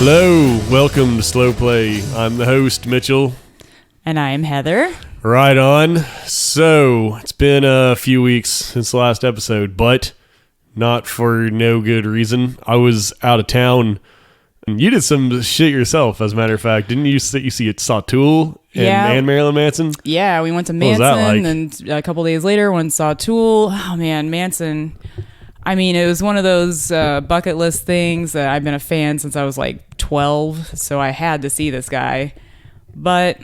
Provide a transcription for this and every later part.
Hello, welcome to Slow Play. I'm the host, Mitchell. And I'm Heather. Right on. So, it's been a few weeks since the last episode, but not for no good reason. I was out of town, and you did some shit yourself, as a matter of fact. Didn't you saw Tool and Marilyn Manson? Yeah, we went to Manson, and a couple days later, went and saw Tool. Oh, man, Manson. I mean, it was one of those bucket list things that I've been a fan since I was like 12, so I had to see this guy. But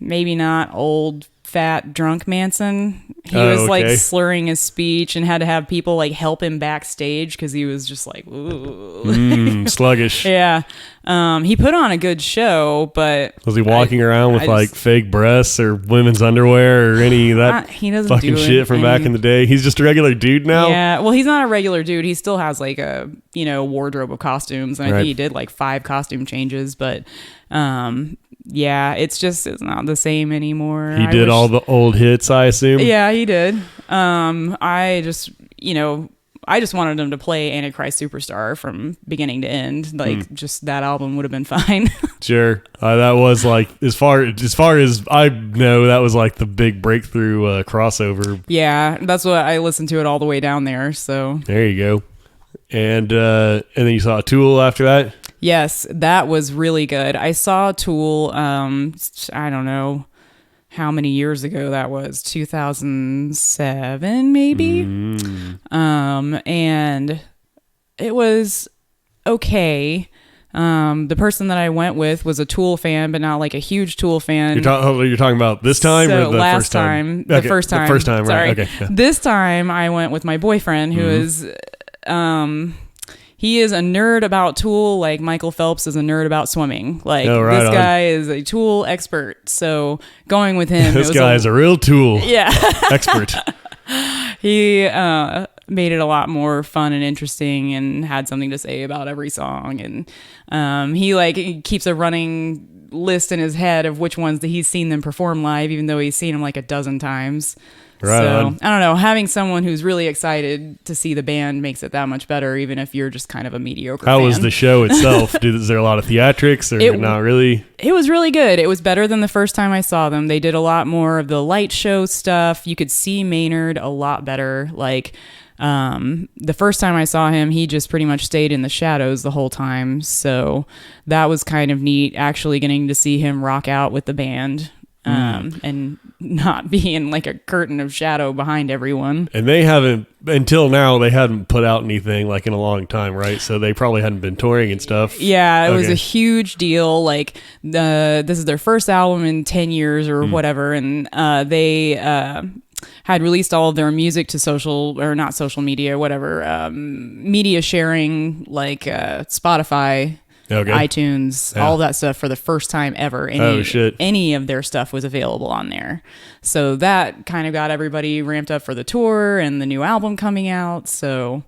maybe not old, fat, drunk Manson. He was like slurring his speech and had to have people like help him backstage because he was just like, ooh. Sluggish. Yeah. He put on a good show, but was he walking around with like fake breasts or women's underwear or any of that he doesn't fucking shit from back in the day? He's just a regular dude now? Yeah. Well, he's not a regular dude. He still has like a, wardrobe of costumes. And I think he did like 5 costume changes, but, yeah, it's not the same anymore. He did all the old hits, I assume? Yeah, he did. I just wanted him to play Antichrist Superstar from beginning to end. Like, just that album would have been fine. Sure. That was like, as far as I know, that was like the big breakthrough crossover. Yeah, that's what I listened to it all the way down there. So there you go. And then you saw Tool after that? Yes, that was really good. I saw Tool, I don't know how many years ago that was, 2007 maybe? And it was okay. The person that I went with was a Tool fan, but not like a huge Tool fan. You're talking about this time or the first time? The first time. The first time, Sorry. right. Okay. Yeah. This time I went with my boyfriend who is... he is a nerd about Tool like Michael Phelps is a nerd about swimming. Like, this guy is a Tool expert. So going with him... This guy is a real Tool expert. He made it a lot more fun and interesting and had something to say about every song. And he keeps a running list in his head of which ones that he's seen them perform live, even though he's seen them like a dozen times. Right on. I don't know, having someone who's really excited to see the band makes it that much better, even if you're just kind of a mediocre fan. How was the show itself? Is there a lot of theatrics or not really? It was really good. It was better than the first time I saw them. They did a lot more of the light show stuff. You could see Maynard a lot better. Like, the first time I saw him, he just pretty much stayed in the shadows the whole time. So that was kind of neat, actually getting to see him rock out with the band. And not being like a curtain of shadow behind everyone. And they haven't, until now, they hadn't put out anything like in a long time, right? So they probably hadn't been touring and stuff. Yeah, it was a huge deal. Like, this is their first album in 10 years or whatever. And they had released all of their music to not social media, whatever, media sharing, like Spotify, iTunes, all that stuff for the first time ever. Any of their stuff was available on there. So that kind of got everybody ramped up for the tour and the new album coming out. So,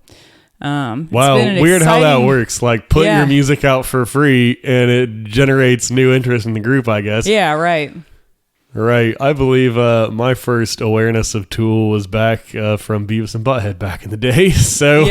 wow, weird how that works. Like putting your music out for free and it generates new interest in the group, I guess. Yeah, right. Right. I believe my first awareness of Tool was back from Beavis and Butthead back in the day. So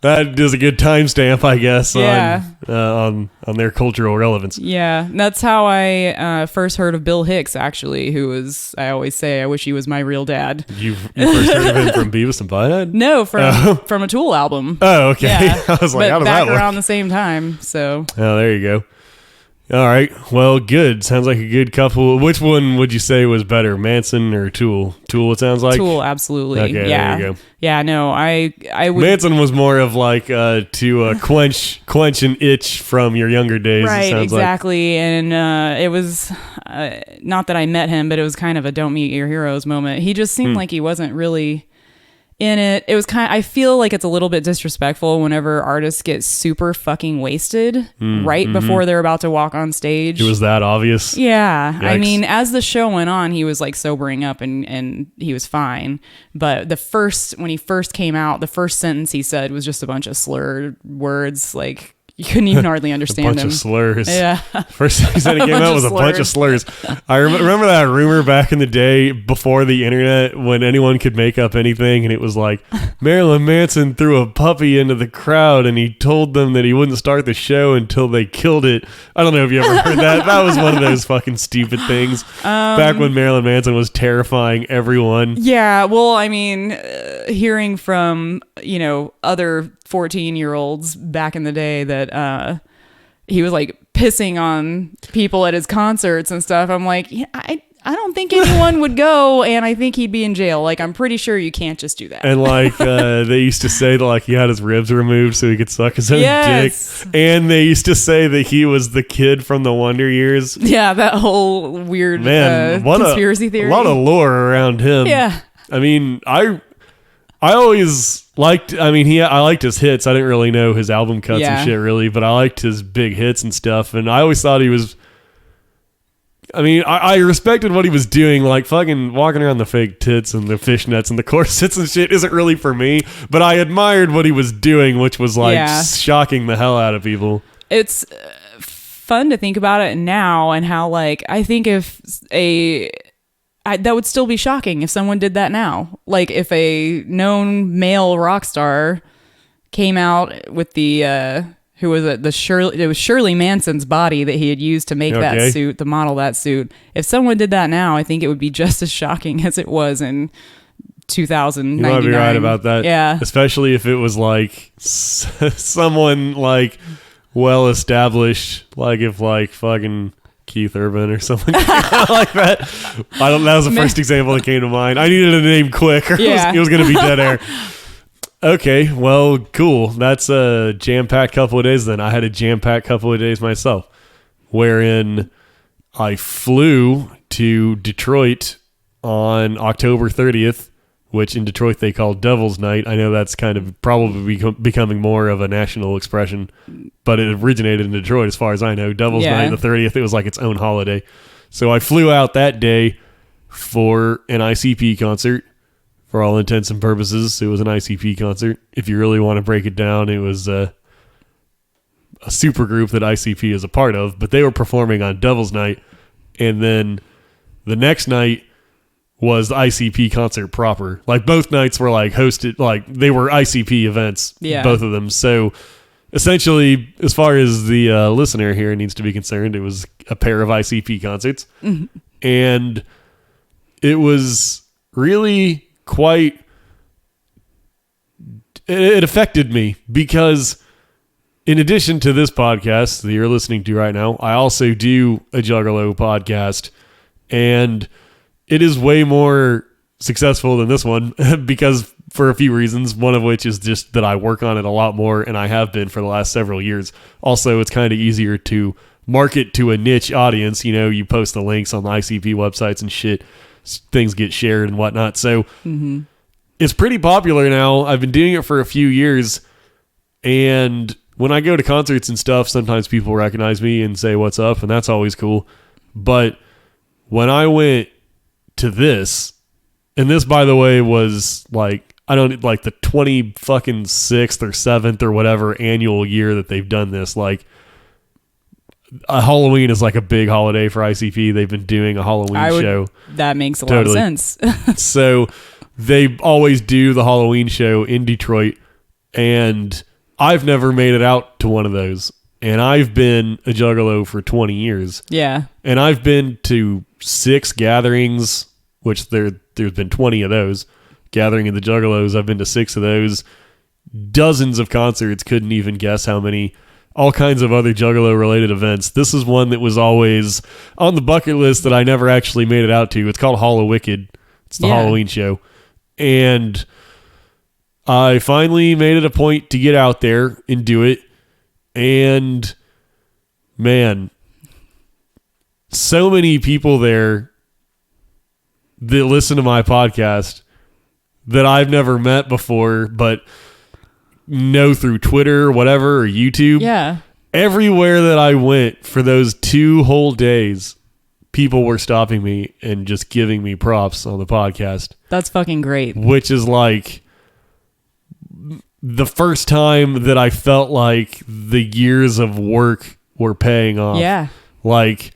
that is a good timestamp, I guess, on their cultural relevance. Yeah. That's how I first heard of Bill Hicks, actually, who was, I always say, I wish he was my real dad. You first heard of him from Beavis and Butthead? No, from a Tool album. Oh, okay. Yeah. I was like, how does that work? Back around the same time, so. Oh, there you go. All right. Well, good. Sounds like a good couple. Which one would you say was better, Manson or Tool? Tool, it sounds like? Tool, absolutely. Okay, yeah. there you go. Yeah, no, I would... Manson was more of like to quench an itch from your younger days. Right, it sounds exactly. And it was, not that I met him, but it was kind of a don't meet your heroes moment. He just seemed like he wasn't really... in it. It was I feel like it's a little bit disrespectful whenever artists get super fucking wasted before they're about to walk on stage. It was that obvious. Yeah. Yikes. I mean, as the show went on, he was like sobering up and he was fine. But when he first came out, the first sentence he said was just a bunch of slurred words like, You couldn't even hardly understand a bunch him. of slurs. Yeah. First thing he said he came out was a bunch of slurs. I remember that rumor back in the day before the internet when anyone could make up anything, and it was like Marilyn Manson threw a puppy into the crowd and he told them that he wouldn't start the show until they killed it. I don't know if you ever heard that. That was one of those fucking stupid things back when Marilyn Manson was terrifying everyone. Yeah, well, I mean, hearing from, other 14-year-olds back in the day that he was like pissing on people at his concerts and stuff. I'm like, yeah, I don't think anyone would go, and I think he'd be in jail. Like, I'm pretty sure you can't just do that. And like they used to say that like he had his ribs removed so he could suck his own dick. And they used to say that he was the kid from the Wonder Years. Yeah, that whole weird conspiracy theory. A lot of lore around him. Yeah. I mean, I always liked, I liked his hits. I didn't really know his album cuts and shit really, but I liked his big hits and stuff. And I always thought he was, I respected what he was doing, like fucking walking around the fake tits and the fishnets and the corsets and shit isn't really for me, but I admired what he was doing, which was like shocking the hell out of people. It's fun to think about it now and how like, I think if that would still be shocking if someone did that now. Like if a known male rock star came out with who was it? It was Shirley Manson's body that he had used to make that suit, to model that suit. If someone did that now, I think it would be just as shocking as it was in 2099. You might be right about that. Yeah. Especially if it was like someone like well established, like if like fucking Keith Urban or something like that. That was the first example that came to mind. I needed a name quick, or it was going to be dead air. Okay, well, cool. That's a jam-packed couple of days then. I had a jam-packed couple of days myself, wherein I flew to Detroit on October 30th, which in Detroit they call Devil's Night. I know that's kind of probably becoming more of a national expression, but it originated in Detroit as far as I know. Devil's Night, the 30th, it was like its own holiday. So I flew out that day for an ICP concert. For all intents and purposes, it was an ICP concert. If you really want to break it down, it was a super group that ICP is a part of, but they were performing on Devil's Night, and then the next night was the ICP concert proper. Like both nights were like hosted, like they were ICP events, both of them. So essentially, as far as the listener here needs to be concerned, it was a pair of ICP concerts, and it was really it affected me because in addition to this podcast that you're listening to right now, I also do a Juggalo podcast, and it is way more successful than this one because for a few reasons, one of which is just that I work on it a lot more, and I have been for the last several years. Also, it's kind of easier to market to a niche audience. You post the links on the ICP websites and shit. Things get shared and whatnot. So it's pretty popular now. I've been doing it for a few years, and when I go to concerts and stuff, sometimes people recognize me and say what's up, and that's always cool. But when I went to this, and this by the way was like, I don't like the 26th or 7th or whatever annual year that they've done this. Like Halloween is like a big holiday for ICP. They've been doing a Halloween show. That makes a lot of sense. So they always do the Halloween show in Detroit, and I've never made it out to one of those. And I've been a Juggalo for 20 years. Yeah. And I've been to 6 gatherings, which there's been 20 of those. Gathering of the Juggalos, I've been to 6 of those. Dozens of concerts, couldn't even guess how many. All kinds of other Juggalo-related events. This is one that was always on the bucket list that I never actually made it out to. It's called Hall of Wicked. It's the Halloween show. And I finally made it a point to get out there and do it. And, man, so many people there that listen to my podcast that I've never met before, but know through Twitter or whatever, or YouTube. Yeah. Everywhere that I went for those 2 whole days, people were stopping me and just giving me props on the podcast. That's fucking great. Which is like the first time that I felt like the years of work were paying off. Yeah. Like,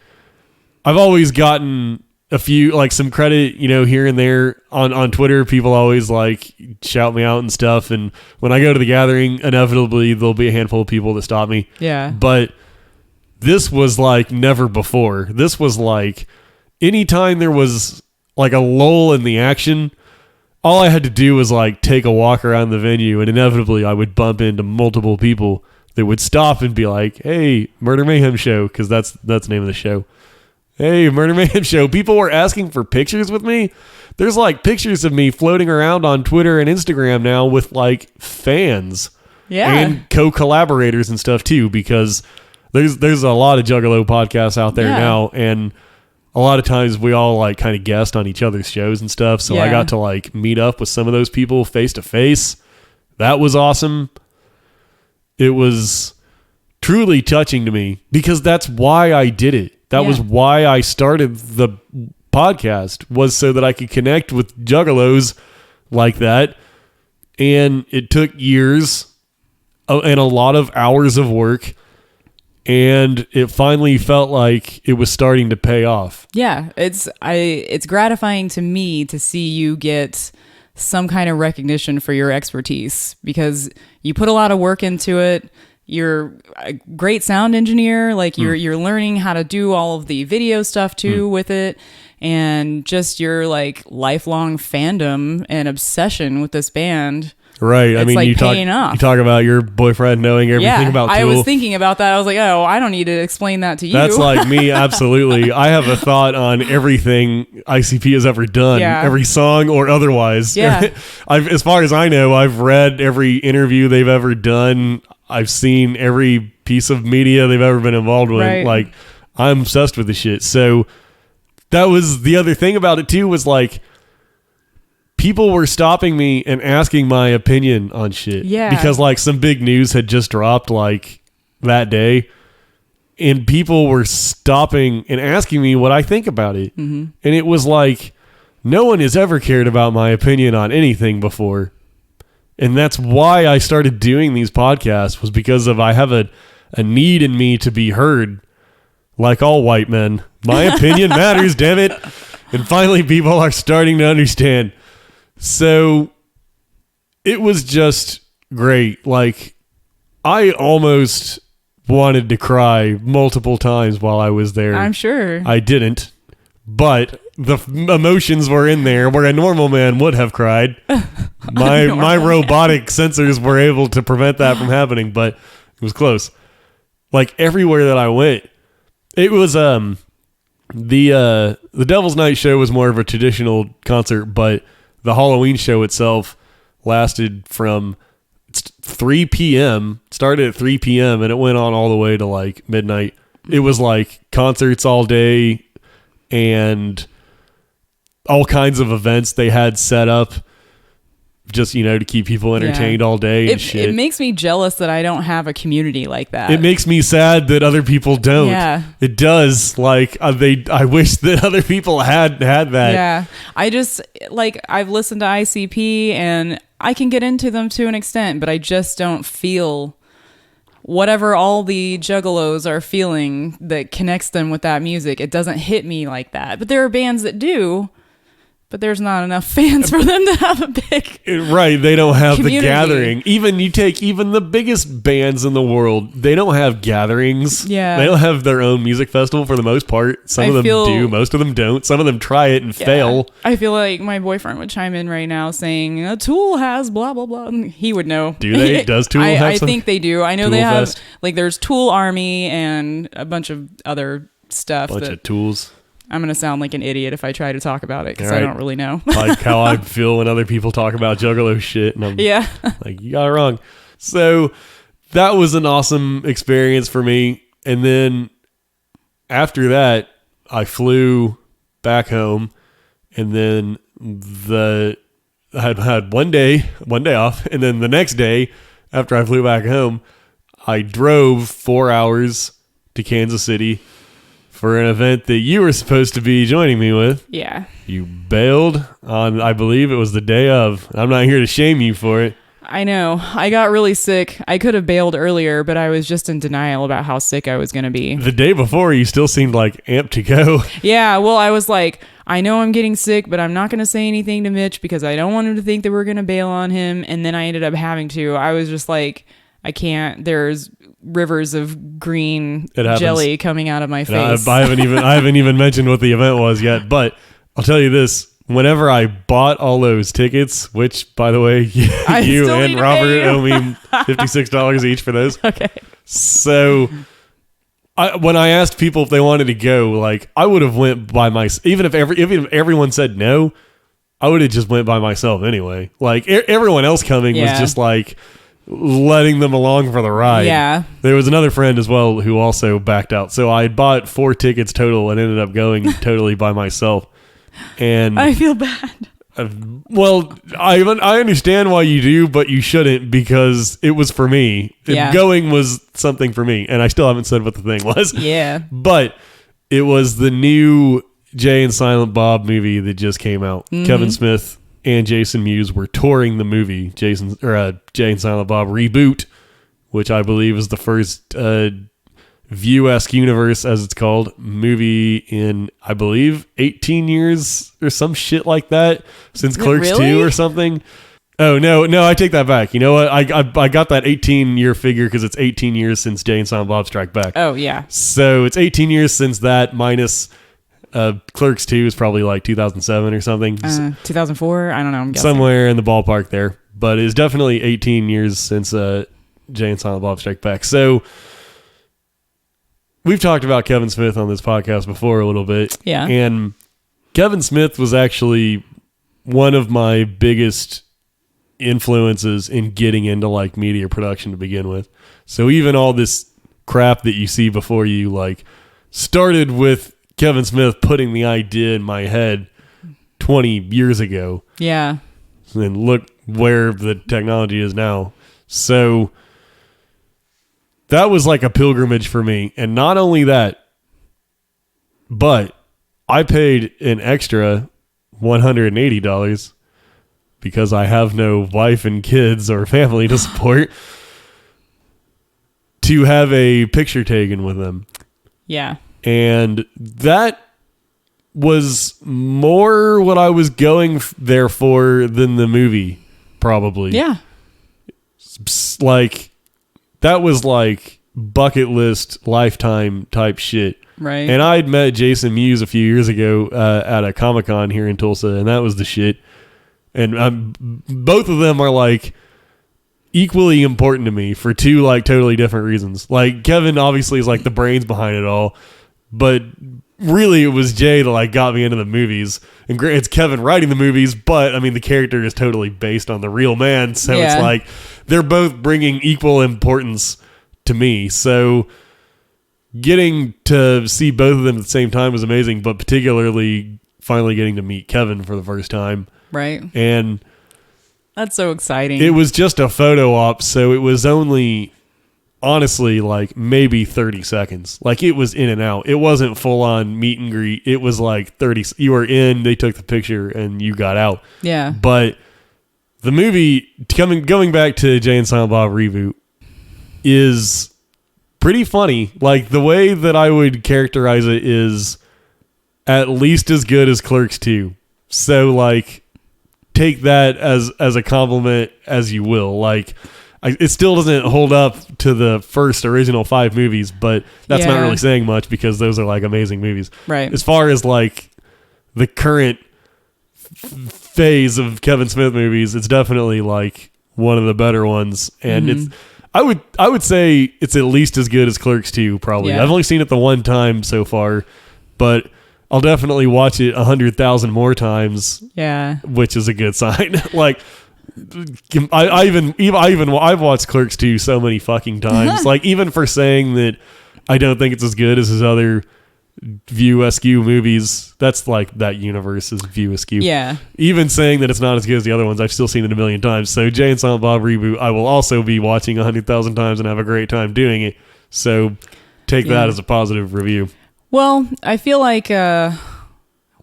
I've always gotten a few, like, some credit, here and there on Twitter. People always, like, shout me out and stuff. And when I go to the gathering, inevitably there'll be a handful of people that stop me. Yeah. But this was like never before. This was like anytime there was like a lull in the action, all I had to do was like take a walk around the venue, and inevitably I would bump into multiple people that would stop and be like, "Hey, Murder Mayhem Show," because that's the name of the show. "Hey, Murder Mayhem Show." People were asking for pictures with me. There's like pictures of me floating around on Twitter and Instagram now with like fans, and co-collaborators and stuff too, because there's a lot of Juggalo podcasts out there now, and a lot of times we all like kind of guest on each other's shows and stuff. So I got to like meet up with some of those people face to face. That was awesome. It was truly touching to me because that's why I did it. That was why I started the podcast, was so that I could connect with Juggalos like that. And it took years and a lot of hours of work. And it finally felt like it was starting to pay off. Yeah, it's gratifying to me to see you get some kind of recognition for your expertise, because you put a lot of work into it. You're a great sound engineer. Like you're learning how to do all of the video stuff too with it, and just your like lifelong fandom and obsession with this band. Right. It's like paying off. You talk about your boyfriend knowing everything about Tool. I was thinking about that. I was like, oh, I don't need to explain that to you. That's like me, absolutely. I have a thought on everything ICP has ever done, every song or otherwise. Yeah. As far as I know, I've read every interview they've ever done. I've seen every piece of media they've ever been involved with. Right. Like, I'm obsessed with the shit. So that was the other thing about it too, was like, people were stopping me and asking my opinion on shit. Yeah. Because like some big news had just dropped like that day, and people were stopping and asking me what I think about it. Mm-hmm. And it was like, no one has ever cared about my opinion on anything before. And that's why I started doing these podcasts, was because I have a need in me to be heard, like all white men. My opinion matters, damn it. And finally people are starting to understand. So it was just great. Like, I almost wanted to cry multiple times while I was there. I'm sure. I didn't, but the emotions were in there where a normal man would have cried. My robotic sensors were able to prevent that from happening, but it was close. Like, everywhere that I went, it was the Devil's Night show was more of a traditional concert, but the Halloween show itself lasted from 3 p.m., started at 3 p.m., and it went on all the way to like midnight. It was like concerts all day and all kinds of events they had set up just, to keep people entertained all day and shit. It makes me jealous that I don't have a community like that. It makes me sad that other people don't. Yeah. It does. Like, I wish that other people had that. Yeah. I just, like, I've listened to ICP and I can get into them to an extent, but I just don't feel whatever all the Juggalos are feeling that connects them with that music. It doesn't hit me like that. But there are bands that do. But there's not enough fans for them to have a big right. They don't have community. The gathering. You take the biggest bands in the world, they don't have gatherings. Yeah. They don't have their own music festival for the most part. Some of them do. Most of them don't. Some of them try it and fail. I feel like my boyfriend would chime in right now saying, Tool has blah, blah, blah. And he would know. Do they? Does Tool have I think they do. I know Tool they have, Fest? like, there's Tool Army and a bunch of other stuff. Bunch of tools. I'm going to sound like an idiot if I try to talk about it because I don't really know. Like how I feel when other people talk about Juggalo shit. And I'm like, you got it wrong. So that was an awesome experience for me. And then after that, I flew back home. And then I had one day off. And then the next day, after I flew back home, I drove 4 hours to Kansas City for an event that you were supposed to be joining me with. Yeah. You bailed on, I believe it was the day of. I'm not here to shame you for it. I know. I got really sick. I could have bailed earlier, but I was just in denial about how sick I was going to be. The day before, you still seemed like amped to go. Yeah, well, I was like, I know I'm getting sick, but I'm not going to say anything to Mitch because I don't want him to think that we're going to bail on him. And then I ended up having to. I was just like, I can't. There's rivers of green jelly coming out of my face. I haven't even mentioned what the event was yet, but I'll tell you this. Whenever I bought all those tickets, which, by the way, you and Robert owe me $56 each for those. Okay. So when I asked people if they wanted to go, like, I would have went by myself. Even if everyone said no, I would have just went by myself anyway. Like, everyone else coming was just like letting them along for the ride. Yeah. There was another friend as well who also backed out. So I had bought 4 tickets total and ended up going totally by myself. And I feel bad. Well, I understand why you do, but you shouldn't because it was for me. Yeah. Going was something for me, and I still haven't said what the thing was. Yeah. But it was the new Jay and Silent Bob movie that just came out. Mm-hmm. Kevin Smith and Jason Mewes were touring the movie, Jay and Silent Bob Reboot, which I believe is the first View-esque universe, as it's called, movie in, I believe, 18 years or some shit like that, since Clerks 2 or something. Oh, no, I take that back. You know what? I got that 18-year figure because it's 18 years since Jay and Silent Bob Strike Back. Oh, yeah. So it's 18 years since that, minus Clerks 2 is probably like 2007 or something. 2004? I don't know. I'm guessing. Somewhere in the ballpark there. But it's definitely 18 years since Jay and Silent Bob Strike Back. So we've talked about Kevin Smith on this podcast before a little bit. Yeah. And Kevin Smith was actually one of my biggest influences in getting into like media production to begin with. So even all this crap that you see before you like started with Kevin Smith putting the idea in my head 20 years ago. Yeah. And look where the technology is now. So that was like a pilgrimage for me. And not only that, but I paid an extra $180 because I have no wife and kids or family to support to have a picture taken with them. Yeah. And that was more what I was going there for than the movie, probably. Yeah. Like, that was like bucket list, lifetime type shit. Right. And I'd met Jason Mewes a few years ago at a Comic-Con here in Tulsa, and that was the shit. And both of them are like equally important to me for 2 like totally different reasons. Like, Kevin obviously is like the brains behind it all, but really it was Jay that like got me into the movies. And it's Kevin writing the movies, but I mean the character is totally based on the real man, so it's like they're both bringing equal importance to me. So getting to see both of them at the same time was amazing, but particularly finally getting to meet Kevin for the first time. Right. And that's so exciting. It was just a photo op, so it was only, honestly, like maybe 30 seconds. Like, it was in and out. It wasn't full on meet and greet. It was like 30. You were in, they took the picture, and you got out. Yeah. But the movie, going back to Jay and Silent Bob Reboot, is pretty funny. Like, the way that I would characterize it is at least as good as Clerks 2. So, like, take that as a compliment as you will. Like, it still doesn't hold up to the first original 5 movies, but that's not really saying much because those are like amazing movies. Right. As far as like the current phase of Kevin Smith movies, it's definitely like one of the better ones, and it's I would say it's at least as good as Clerks 2 probably. I've only seen it the one time so far, but I'll definitely watch it 100,000 more times. Yeah, which is a good sign. Like, I've watched Clerks 2 so many fucking times. Like, even for saying that I don't think it's as good as his other View Askew movies, that's like that universe is View Askew. Yeah. Even saying that it's not as good as the other ones, I've still seen it a million times. So Jay and Silent Bob Reboot, I will also be watching 100,000 times and have a great time doing it. So take that as a positive review. Well, I feel like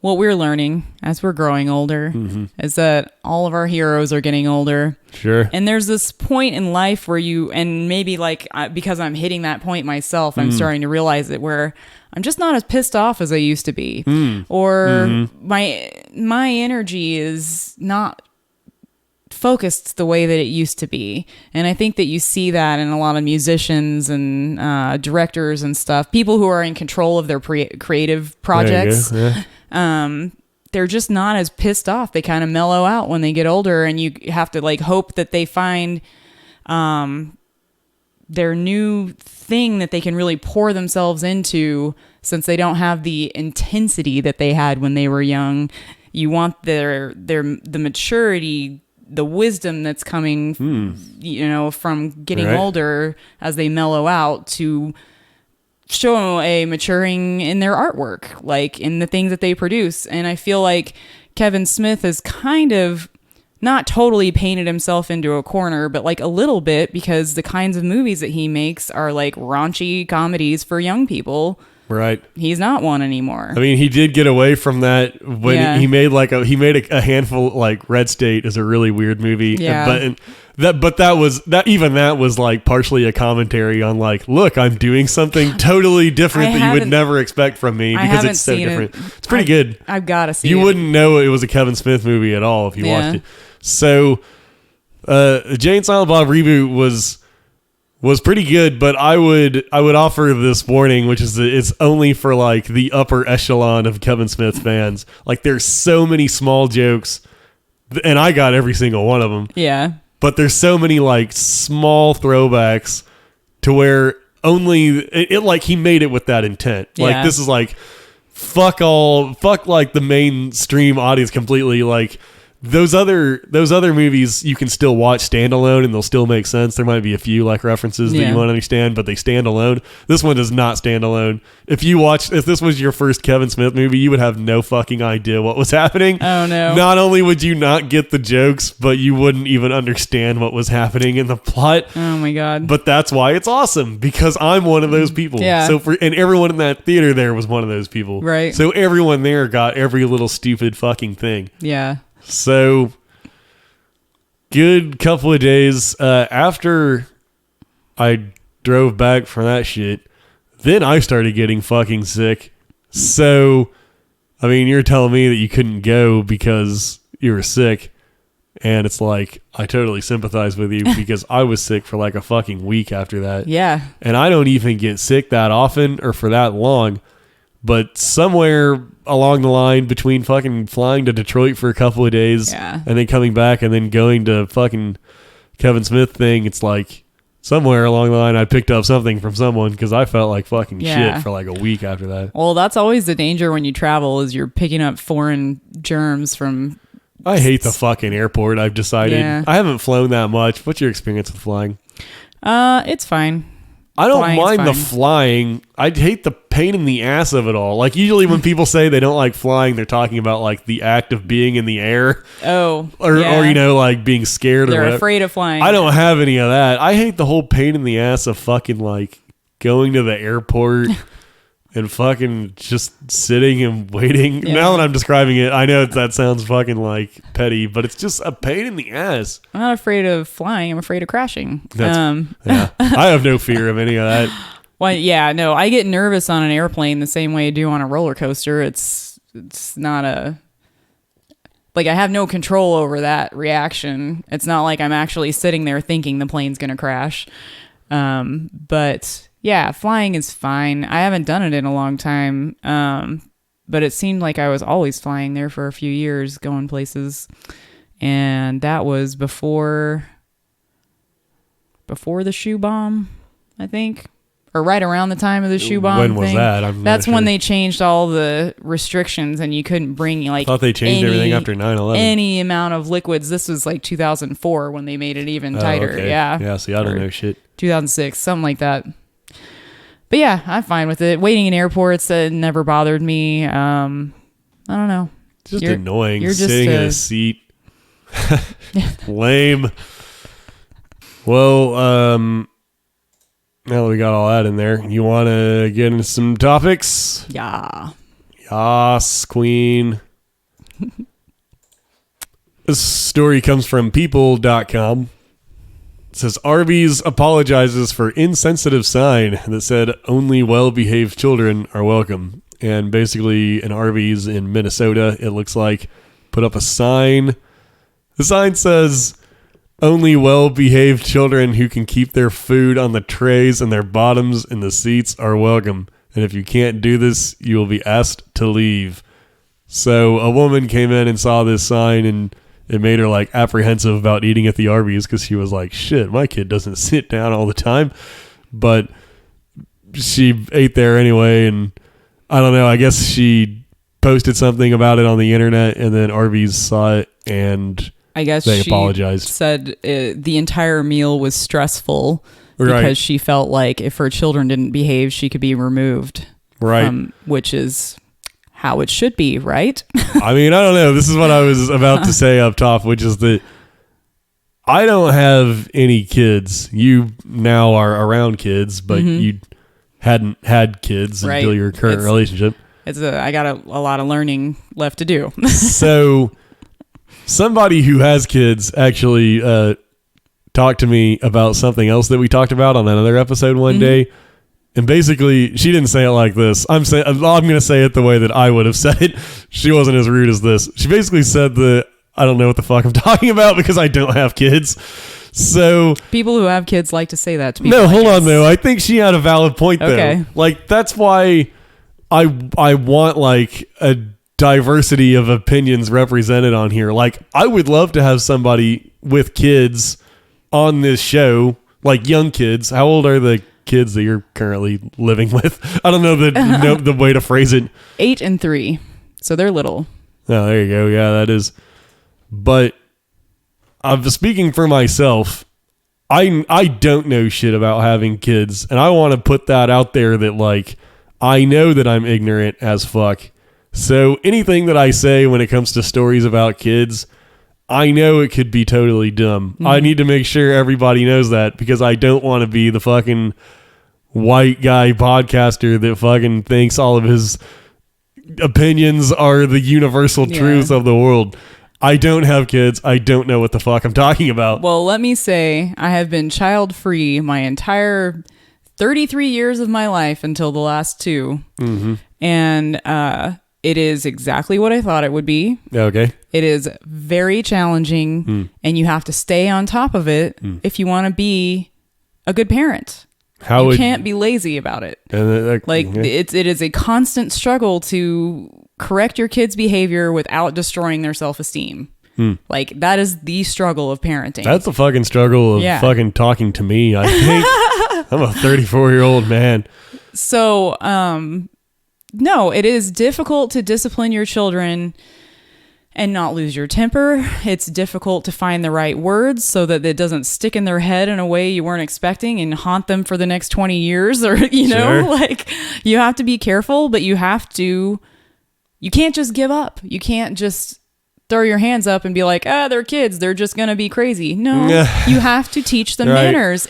what we're learning as we're growing older is that all of our heroes are getting older. Sure. And there's this point in life where and maybe like, because I'm hitting that point myself, I'm starting to realize it, where I'm just not as pissed off as I used to be. Or my energy is not focused the way that it used to be. And I think that you see that in a lot of musicians and directors and stuff, people who are in control of their creative projects. They're just not as pissed off. They kind of mellow out when they get older, and you have to like hope that they find their new thing that they can really pour themselves into, since they don't have the intensity that they had when they were young. You want the maturity, the wisdom that's coming, from getting older as they mellow out, to show a maturing in their artwork, like in the things that they produce. And I feel like Kevin Smith has kind of not totally painted himself into a corner, but like a little bit, because the kinds of movies that he makes are like raunchy comedies for young people. Right. He's not one anymore. I mean, he did get away from that when he made a handful, like Red State is a really weird movie. Yeah. But that was like partially a commentary on like, look, I'm doing something totally different that you would never expect from me because it's so different. It's pretty good. I've got to see it. You wouldn't know it was a Kevin Smith movie at all if you watched it. So, Jay and Silent Bob reboot was pretty good, but I would offer this warning, which is that it's only for like the upper echelon of Kevin Smith fans. Like, there's so many small jokes, and I got every single one of them. Yeah. But there's so many like small throwbacks to where only it like he made it with that intent. Like, this is like fuck like the mainstream audience completely. Like, those other movies you can still watch standalone and they'll still make sense. There might be a few like references that you won't understand, but they stand alone. This one does not stand alone. If this was your first Kevin Smith movie, you would have no fucking idea what was happening. Oh no. Not only would you not get the jokes, but you wouldn't even understand what was happening in the plot. Oh my God. But that's why it's awesome, because I'm one of those people. Yeah. So and everyone in that theater there was one of those people. Right. So everyone there got every little stupid fucking thing. Yeah. So, good couple of days after I drove back from that shit, then I started getting fucking sick. So, I mean, you're telling me that you couldn't go because you were sick, and it's like, I totally sympathize with you because I was sick for like a fucking week after that. Yeah. And I don't even get sick that often or for that long. But somewhere along the line between fucking flying to Detroit for a couple of days and then coming back and then going to fucking Kevin Smith thing, it's like somewhere along the line I picked up something from someone because I felt like fucking shit for like a week after that. Well, that's always the danger when you travel, is you're picking up foreign germs from... I hate the fucking airport, I've decided. Yeah. I haven't flown that much. What's your experience with flying? It's fine. I don't mind the flying. I hate the pain in the ass of it all. Like, usually when people say they don't like flying, they're talking about like the act of being in the air. Oh. Or you know, like being scared or whatever. They're afraid of flying. I don't have any of that. I hate the whole pain in the ass of fucking like going to the airport and fucking just sitting and waiting. Yeah. Now that I'm describing it, I know that sounds fucking like petty, but it's just a pain in the ass. I'm not afraid of flying. I'm afraid of crashing. Yeah. I have no fear of any of that. Well, yeah, no, I get nervous on an airplane the same way I do on a roller coaster. It's not like I have no control over that reaction. It's not like I'm actually sitting there thinking the plane's going to crash. But yeah, flying is fine. I haven't done it in a long time. But it seemed like I was always flying there for a few years, going places. And that was before the shoe bomb, I think. Or right around the time of the shoe bomb. When was that? That's when they changed all the restrictions and you couldn't bring like... I thought they changed everything after 9/11. Any amount of liquids. This was like 2004 when they made it even tighter. Okay. Yeah. Yeah, see, I don't know shit. 2006, something like that. But yeah, I'm fine with it. Waiting in airports, never bothered me. I don't know. It's just annoying. You're just sitting in a seat. Lame. Well, now that we got all that in there, you want to get into some topics? Yeah. Yas, queen. This story comes from people.com. It says, Arby's apologizes for insensitive sign that said only well-behaved children are welcome. And basically, an Arby's in Minnesota, it looks like, put up a sign. The sign says, only well-behaved children who can keep their food on the trays and their bottoms in the seats are welcome. And if you can't do this, you will be asked to leave. So a woman came in and saw this sign, and it made her like apprehensive about eating at the Arby's because she was like, shit, my kid doesn't sit down all the time. But she ate there anyway, and I don't know, I guess she posted something about it on the internet, and then Arby's saw it, and I guess they she apologized. Said the entire meal was stressful Right. because she felt like if her children didn't behave, she could be removed. Right. Which is how it should be, right? I mean, I don't know. This is what I was about to say up top, which is that I don't have any kids. You now are around kids, but you hadn't had kids until your current relationship. I got a lot of learning left to do. So somebody who has kids actually talked to me about something else that we talked about on another episode one day. And basically, she didn't say it like this. I'm going to say it the way that I would have said it. She wasn't as rude as this. She basically said that I don't know what the fuck I'm talking about because I don't have kids. So people who have kids like to say that to people. No, hold on though. I think she had a valid point though. Okay. Like that's why I want like a diversity of opinions represented on here. Like I would love to have somebody with kids on this show, like young kids. How old are the kids that you're currently living with? I don't know the way to phrase it. 8 and 3. So they're little. Oh, there you go. Yeah, that is. But I'm speaking for myself. I don't know shit about having kids, and I want to put that out there that like I know that I'm ignorant as fuck. So anything that I say when it comes to stories about kids, I know it could be totally dumb. I need to make sure everybody knows that because I don't want to be the fucking white guy podcaster that fucking thinks all of his opinions are the universal truth of the world. I don't have kids. I don't know what the fuck I'm talking about. Well, let me say I have been child-free my entire 33 years of my life until the last 2. And it is exactly what I thought it would be. Okay. It is very challenging, and you have to stay on top of it if you want to be a good parent. You can't be lazy about it. It is a constant struggle to correct your kid's behavior without destroying their self-esteem. Like that is the struggle of parenting. That's a fucking struggle of fucking talking to me, I think. I'm a 34-year-old man. So, no, it is difficult to discipline your children and not lose your temper. It's difficult to find the right words so that it doesn't stick in their head in a way you weren't expecting and haunt them for the next 20 years or, like you have to be careful, but you can't just give up. You can't just throw your hands up and be like, they're kids. They're just going to be crazy. No, you have to teach them manners.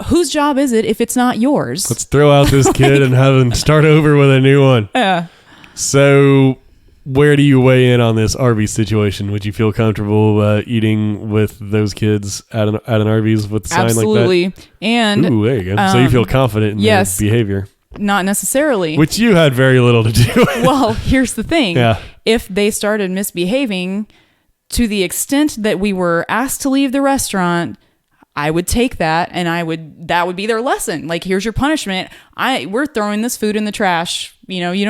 Whose job is it if it's not yours? Let's throw out this kid and have him start over with a new one. Yeah. So where do you weigh in on this Arby's situation? Would you feel comfortable eating with those kids at an Arby's with a sign like that? Absolutely. And ooh, there you go. So you feel confident in their behavior? Not necessarily. Which you had very little to do with. Well, here's the thing. Yeah. If they started misbehaving to the extent that we were asked to leave the restaurant, I would take that and that would be their lesson. Like, here's your punishment. We're throwing this food in the trash. You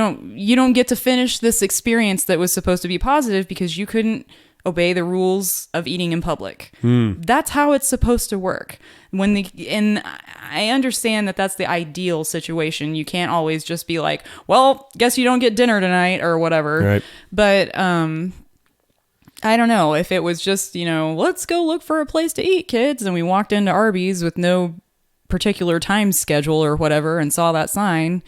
don't get to finish this experience that was supposed to be positive because you couldn't obey the rules of eating in public. That's how it's supposed to work. And I understand that that's the ideal situation. You can't always just be like, well, guess you don't get dinner tonight or whatever. Right. But I don't know if it was just, let's go look for a place to eat, kids. And we walked into Arby's with no particular time schedule or whatever and saw that sign.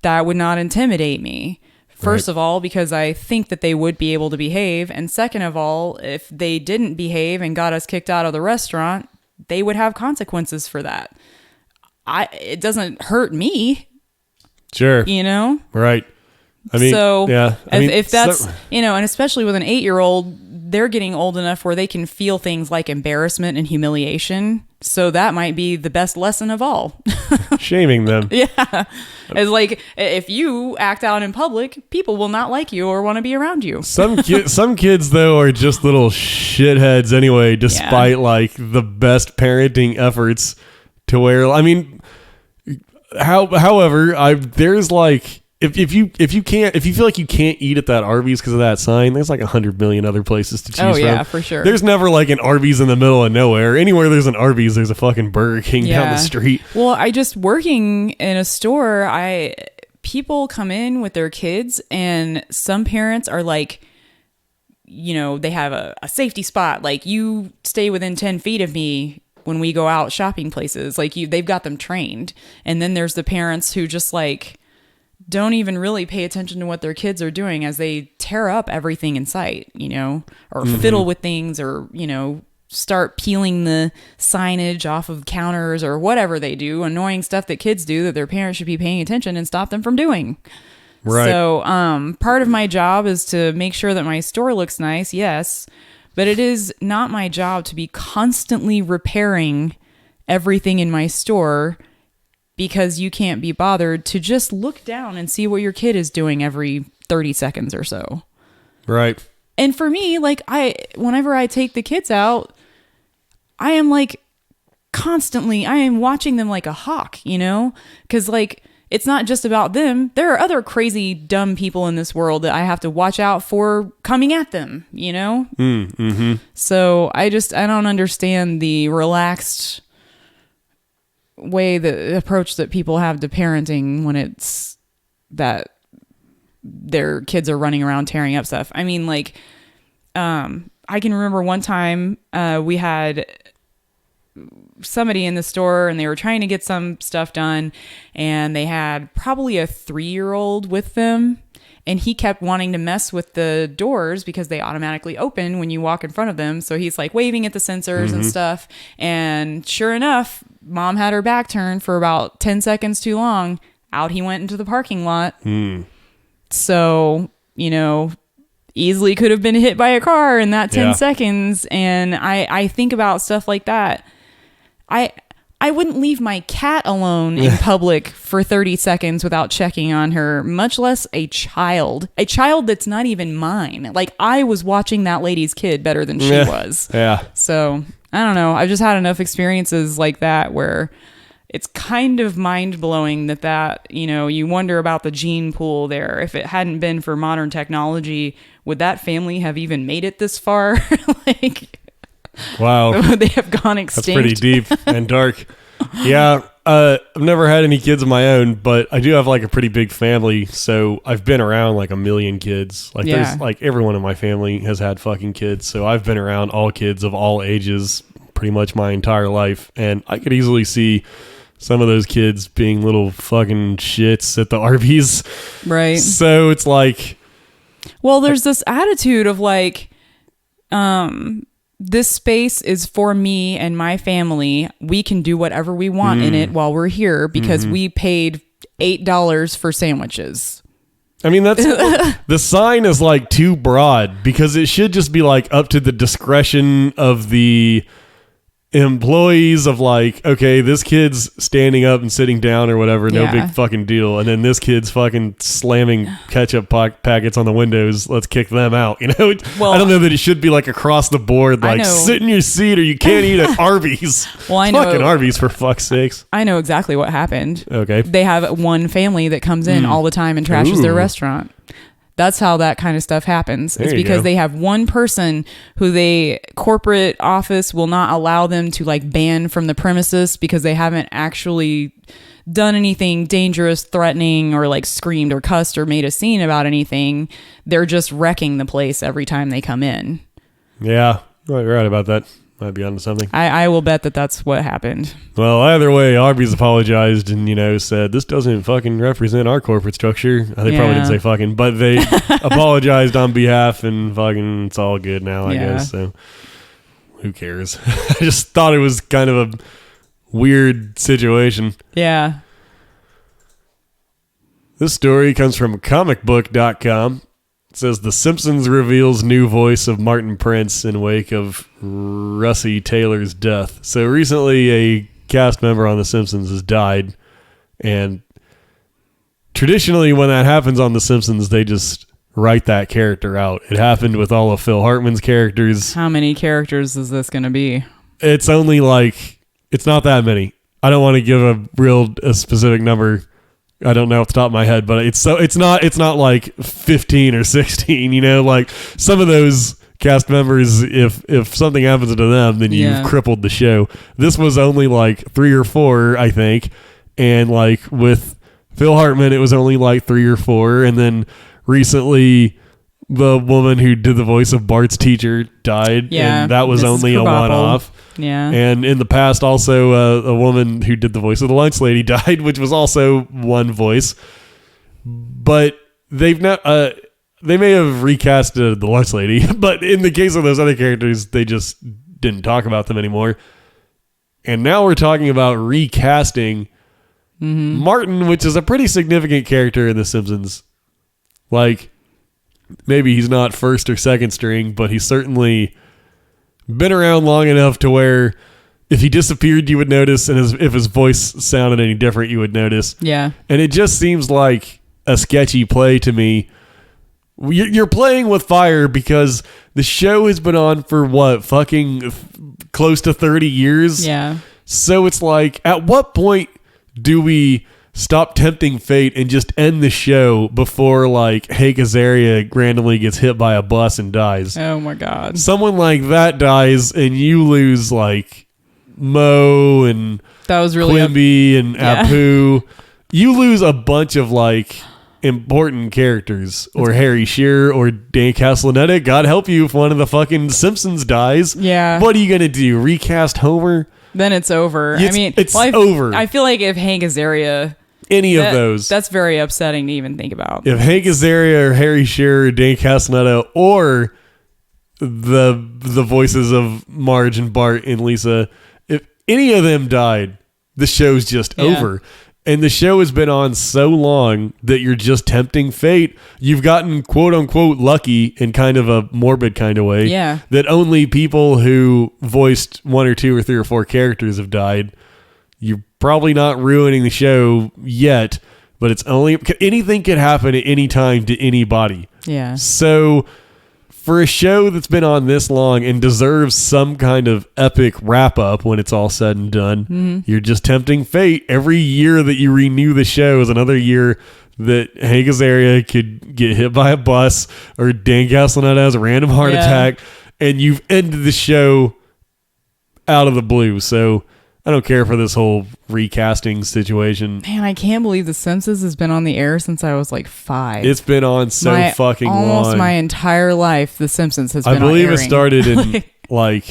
That would not intimidate me. First of all, because I think that they would be able to behave. And second of all, if they didn't behave and got us kicked out of the restaurant, they would have consequences for that. It doesn't hurt me. Sure. You know? Right. I mean, so yeah. If that's, and especially with an 8-year-old, they're getting old enough where they can feel things like embarrassment and humiliation. So that might be the best lesson of all. Shaming them. Yeah. It's like, if you act out in public, people will not like you or want to be around you. Some kids, though, are just little shitheads anyway, despite like the best parenting efforts to where, I mean, however, there's like, if you feel like you can't eat at that Arby's because of that sign, there's like 100 million other places to choose from. Oh yeah, for sure. There's never like an Arby's in the middle of nowhere. Anywhere there's an Arby's, there's a fucking Burger King down the street. Well, I just working in a store, people come in with their kids, and some parents are like, they have a safety spot. Like, you stay within 10 feet of me when we go out shopping places. Like, they've got them trained. And then there's the parents who just like don't even really pay attention to what their kids are doing as they tear up everything in sight, or fiddle with things, or, start peeling the signage off of counters or whatever they do, annoying stuff that kids do that their parents should be paying attention and stop them from doing. Right. So, part of my job is to make sure that my store looks nice. Yes. But it is not my job to be constantly repairing everything in my store, because you can't be bothered to just look down and see what your kid is doing every 30 seconds or so. Right. And for me, like, whenever I take the kids out, I am like constantly, I am watching them like a hawk, because like, it's not just about them. There are other crazy, dumb people in this world that I have to watch out for coming at them, Mm-hmm. So I don't understand the relaxed the approach that people have to parenting when it's that their kids are running around tearing up stuff. I mean, like, I can remember one time we had somebody in the store and they were trying to get some stuff done, and they had probably a 3-year-old with them, and he kept wanting to mess with the doors because they automatically open when you walk in front of them. So he's like waving at the sensors and stuff. And sure enough, mom had her back turned for about 10 seconds too long. Out he went into the parking lot. So, easily could have been hit by a car in that 10 seconds. And I think about stuff like that. I wouldn't leave my cat alone in public for 30 seconds without checking on her, much less a child that's not even mine. Like, I was watching that lady's kid better than she was. Yeah. So I don't know. I've just had enough experiences like that where it's kind of mind blowing that, you wonder about the gene pool there. If it hadn't been for modern technology, would that family have even made it this far? Like, wow. They have gone extinct. That's pretty deep and dark. Yeah. I've never had any kids of my own, but I do have like a pretty big family. So I've been around like a million kids. Like there's like everyone in my family has had fucking kids. So I've been around all kids of all ages pretty much my entire life. And I could easily see some of those kids being little fucking shits at the Arby's. Right. So it's like, well, there's this attitude of like, this space is for me and my family. We can do whatever we want in it while we're here because we paid $8 for sandwiches. I mean, that's the sign is like too broad because it should just be like up to the discretion of the employees of like, okay, this kid's standing up and sitting down or whatever, no big fucking deal. And then this kid's fucking slamming ketchup packets on the windows. Let's kick them out. Well, I don't know that it should be like across the board, like sit in your seat or you can't eat at Arby's. Well, I know. Fucking Arby's, for fuck's sakes. I know exactly what happened. Okay. They have one family that comes in all the time and trashes their restaurant. That's how that kind of stuff happens. It's because they have one person who corporate office will not allow them to like ban from the premises because they haven't actually done anything dangerous, threatening, or like screamed or cussed or made a scene about anything. They're just wrecking the place every time they come in. Yeah, you're right about that. Might be onto something. I will bet that that's what happened. Well, either way, Arby's apologized and, said, this doesn't fucking represent our corporate structure. They probably didn't say fucking, but they apologized on behalf and fucking it's all good now, I guess. So who cares? I just thought it was kind of a weird situation. Yeah. This story comes from comicbook.com. It says The Simpsons reveals new voice of Martin Prince in wake of Russie Taylor's death. So recently a cast member on The Simpsons has died, and traditionally when that happens on The Simpsons, they just write that character out. It happened with all of Phil Hartman's characters. How many characters is this going to be? It's only like, it's not that many. I don't want to give a specific number. I don't know off the top of my head, but it's not like 15 or 16, you know, like some of those cast members, if something happens to them, then you've crippled the show. This was only like 3 or 4, I think. And like with Phil Hartman, it was only like 3 or 4. And then recently the woman who did the voice of Bart's teacher died. Yeah. And that was only a one-off. Yeah. And in the past, also, a woman who did the voice of the lunch lady died, which was also one voice. But they've not, they may have recasted the lunch lady, but in the case of those other characters, they just didn't talk about them anymore. And now we're talking about recasting Martin, which is a pretty significant character in The Simpsons. Like, maybe he's not first or second string, but he's certainly been around long enough to where if he disappeared, you would notice, and if his voice sounded any different, you would notice. Yeah. And it just seems like a sketchy play to me. You're playing with fire because the show has been on for what, fucking close to 30 years? Yeah. So it's like, at what point do we stop tempting fate and just end the show before like Hank Azaria randomly gets hit by a bus and dies? Oh my God. Someone like that dies and you lose like Mo and that was really Quimby and Apu. You lose a bunch of like important characters, or Harry Shearer or Dan Castellaneta. God help you if one of the fucking Simpsons dies. Yeah. What are you going to do? Recast Homer? Then it's over. It's over. I feel like if Hank Azaria... of those. That's very upsetting to even think about. If Hank Azaria or Harry Shearer or Dan Castellaneta or the voices of Marge and Bart and Lisa, if any of them died, the show's just over. And the show has been on so long that you're just tempting fate. You've gotten quote unquote lucky in kind of a morbid kind of way. Yeah. That only people who voiced 1 or 2 or 3 or 4 characters have died. You're probably not ruining the show yet, but it's only anything could happen at any time to anybody. Yeah. So for a show that's been on this long and deserves some kind of epic wrap up when it's all said and done, you're just tempting fate. Every year that you renew the show is another year that Hank Azaria could get hit by a bus or Dan Castellaneta has a random heart attack, and you've ended the show out of the blue. So I don't care for this whole recasting situation. Man, I can't believe The Simpsons has been on the air since I was like 5. It's been on so fucking long. Almost my entire life, The Simpsons has been on. I believe it started in like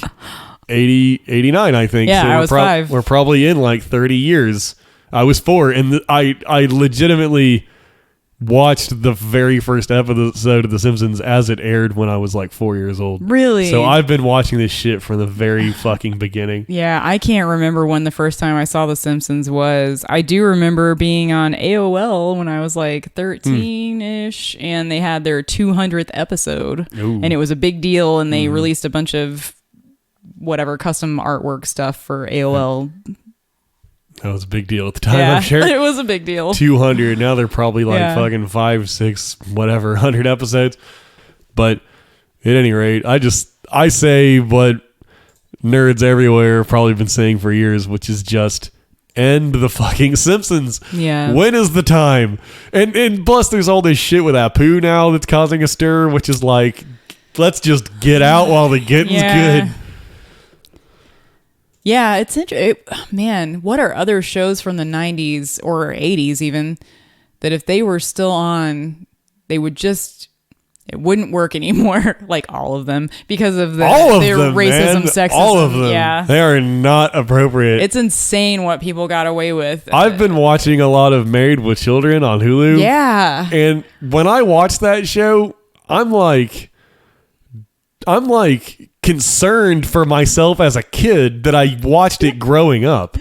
80, 89, I think. Yeah, so I was 5. We're probably in like 30 years. I was 4, and I legitimately watched the very first episode of The Simpsons as it aired when I was like 4 years old. Really? So I've been watching this shit from the very fucking beginning. Yeah, I can't remember when the first time I saw The Simpsons was. I do remember being on AOL when I was like 13-ish, and they had their 200th episode. Ooh. And it was a big deal, and they released a bunch of whatever custom artwork stuff for AOL. That was a big deal at the time, I'm sure. It was a big deal. 200. Now they're probably like fucking 5, 6, whatever, 100 episodes. But at any rate, I say what nerds everywhere have probably been saying for years, which is just end the fucking Simpsons. Yeah. When is the time? And plus there's all this shit with Apu now that's causing a stir, which is like, let's just get out while the getting's good. Yeah, it's interesting. Man, what are other shows from the 90s or 80s even that if they were still on, they would just, it wouldn't work anymore, like all of them, because of their racism, sexism. All of them. Yeah. They are not appropriate. It's insane what people got away with. I've been watching a lot of Married with Children on Hulu. Yeah. And when I watch that show, I'm like concerned for myself as a kid that I watched it growing up.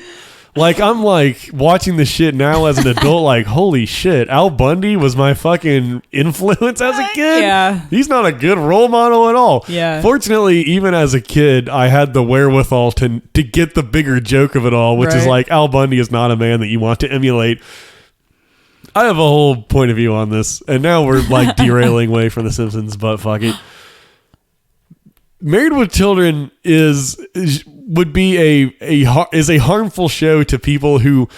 Like, I'm like watching the shit now as an adult, like, holy shit, Al Bundy was my fucking influence as a kid. Yeah. He's not a good role model at all. Yeah. Fortunately, even as a kid, I had the wherewithal to get the bigger joke of it all, which is like, Al Bundy is not a man that you want to emulate. I have a whole point of view on this, and now we're like derailing away from The Simpsons, but fuck it. Married with Children would be a harmful show to people who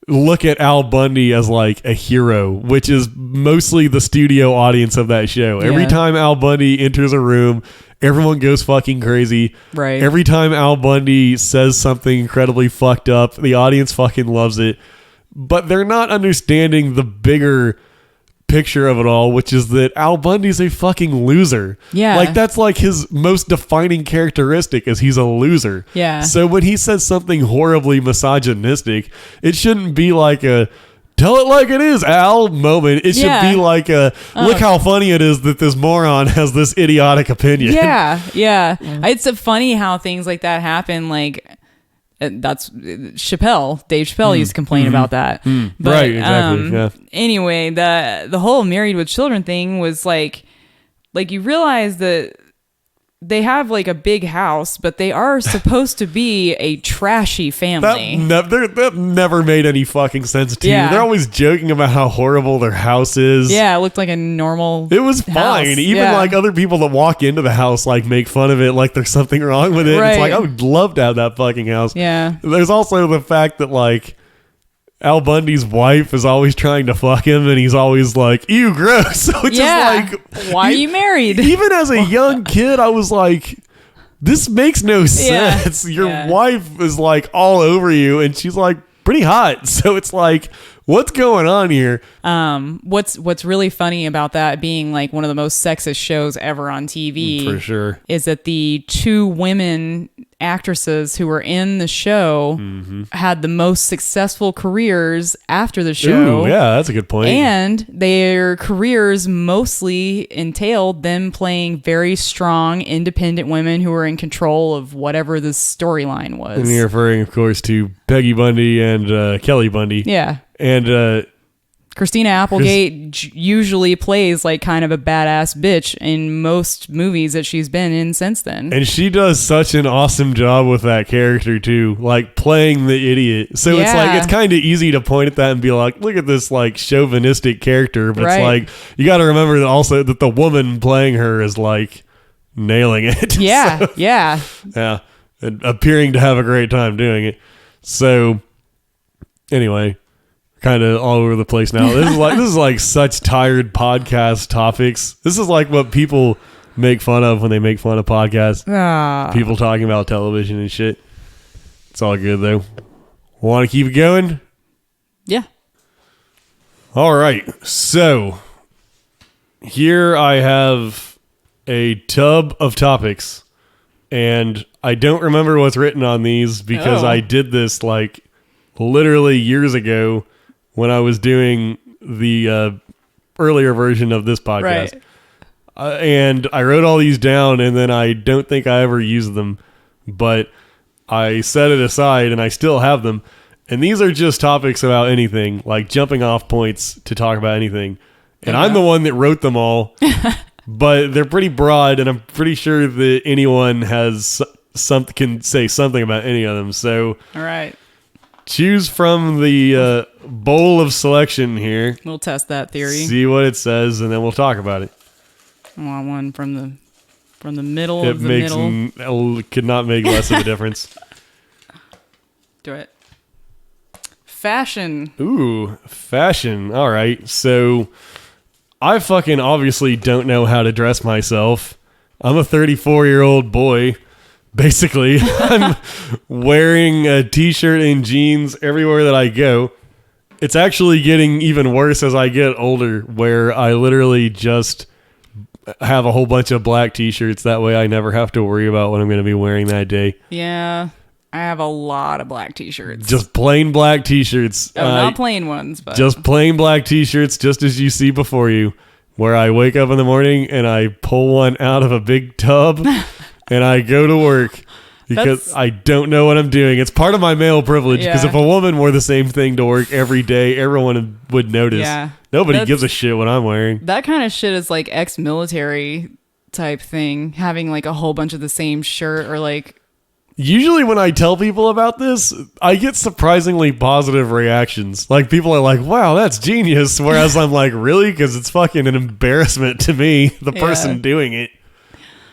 look at Al Bundy as like a hero, which is mostly the studio audience of that show. Yeah. Every time Al Bundy enters a room, everyone goes fucking crazy. Right. Every time Al Bundy says something incredibly fucked up, the audience fucking loves it. But they're not understanding the bigger picture of it all, which is that Al Bundy's a fucking loser. Yeah. Like, that's like his most defining characteristic, is he's a loser. Yeah. So when he says something horribly misogynistic, it shouldn't be like a tell it like it is, Al moment. It should be like a look how funny it is that this moron has this idiotic opinion. Yeah. Yeah. It's funny how things like that happen. Like, that's Dave Chappelle used to complain about that. But, right, exactly. Anyway, the whole Married with Children thing was like you realize that they have like a big house, but they are supposed to be a trashy family. That never made any fucking sense to me. They're always joking about how horrible their house is. Yeah, it looked like a normal It was fine. house. Even like other people that walk into the house like make fun of it like there's something wrong with it. Right. It's like, I would love to have that fucking house. Yeah. There's also the fact that like Al Bundy's wife is always trying to fuck him, and he's always like, ew, gross. So it's just like, why are you married? Even as a young kid, I was like, this makes no sense. Your wife is like all over you, and she's like pretty hot. So it's like, what's going on here? What's really funny about that being like one of the most sexist shows ever on TV, for sure, is that the two women actresses who were in the show had the most successful careers after the show. Ooh, yeah, that's a good point. And their careers mostly entailed them playing very strong, independent women who were in control of whatever the storyline was. And you're referring, of course, to Peggy Bundy and Kelly Bundy. Yeah. And Christina Applegate usually plays like kind of a badass bitch in most movies that she's been in since then. And she does such an awesome job with that character too, like playing the idiot. So it's like, it's kind of easy to point at that and be like, look at this like chauvinistic character. But it's like, you got to remember that also that the woman playing her is like nailing it. Yeah. So, yeah. Yeah. And appearing to have a great time doing it. So anyway, kind of all over the place now. This is like such tired podcast topics. This is like what people make fun of when they make fun of podcasts. People talking about television and shit. It's all good though. Want to keep it going? Yeah. All right. So here I have a tub of topics, and I don't remember what's written on these because I did this like literally years ago when I was doing the earlier version of this podcast. Right. And I wrote all these down, and then I don't think I ever used them, but I set it aside and I still have them. And these are just topics about anything, like jumping off points to talk about anything. And I'm the one that wrote them all, but they're pretty broad, and I'm pretty sure that anyone can say something about any of them. So, all right. Choose from the bowl of selection here. We'll test that theory. See what it says, and then we'll talk about it. I want one from the middle of the middle. It could not make less of a difference. Do it. Fashion. Ooh, fashion. All right. So I fucking obviously don't know how to dress myself. I'm a 34-year-old boy. Basically, I'm wearing a t-shirt and jeans everywhere that I go. It's actually getting even worse as I get older, where I literally just have a whole bunch of black t-shirts. That way I never have to worry about what I'm going to be wearing that day. Yeah, I have a lot of black t-shirts. Just plain black t-shirts. Oh, not plain ones, but just plain black t-shirts, just as you see before you, where I wake up in the morning and I pull one out of a big tub and I go to work. because I don't know what I'm doing. It's part of my male privilege, because if a woman wore the same thing to work every day, everyone would notice. Yeah. Nobody gives a shit what I'm wearing. That kind of shit is like ex-military type thing, having like a whole bunch of the same shirt or like... Usually when I tell people about this, I get surprisingly positive reactions. Like, people are like, wow, that's genius. Whereas I'm like, really? Because it's fucking an embarrassment to me, the person doing it.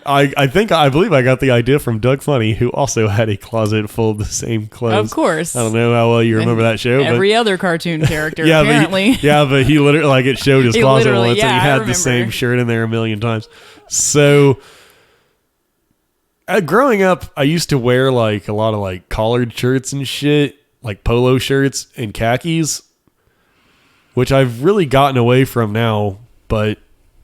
I believe I got the idea from Doug Funny, who also had a closet full of the same clothes. Of course. I don't know how well you remember that show. Every other cartoon character, apparently. But he literally, like, it showed his closet once, and he had the same shirt in there a million times. So... growing up, I used to wear like a lot of like collared shirts and shit, like polo shirts and khakis, which I've really gotten away from now. But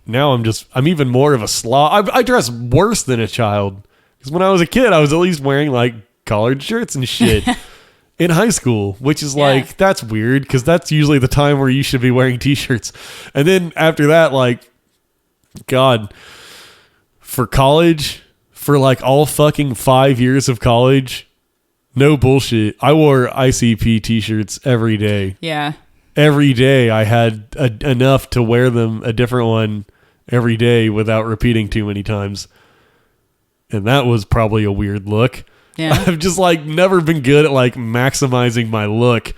now I'm even more of a slob. I dress worse than a child, because when I was a kid, I was at least wearing like collared shirts and shit in high school, which is like, that's weird, because that's usually the time where you should be wearing t-shirts. And then after that, like, God, for college... For like all fucking 5 years of college, no bullshit, I wore ICP t-shirts every day. Yeah. Every day I had enough to wear them, a different one every day without repeating too many times. And that was probably a weird look. Yeah. I've just like never been good at like maximizing my look.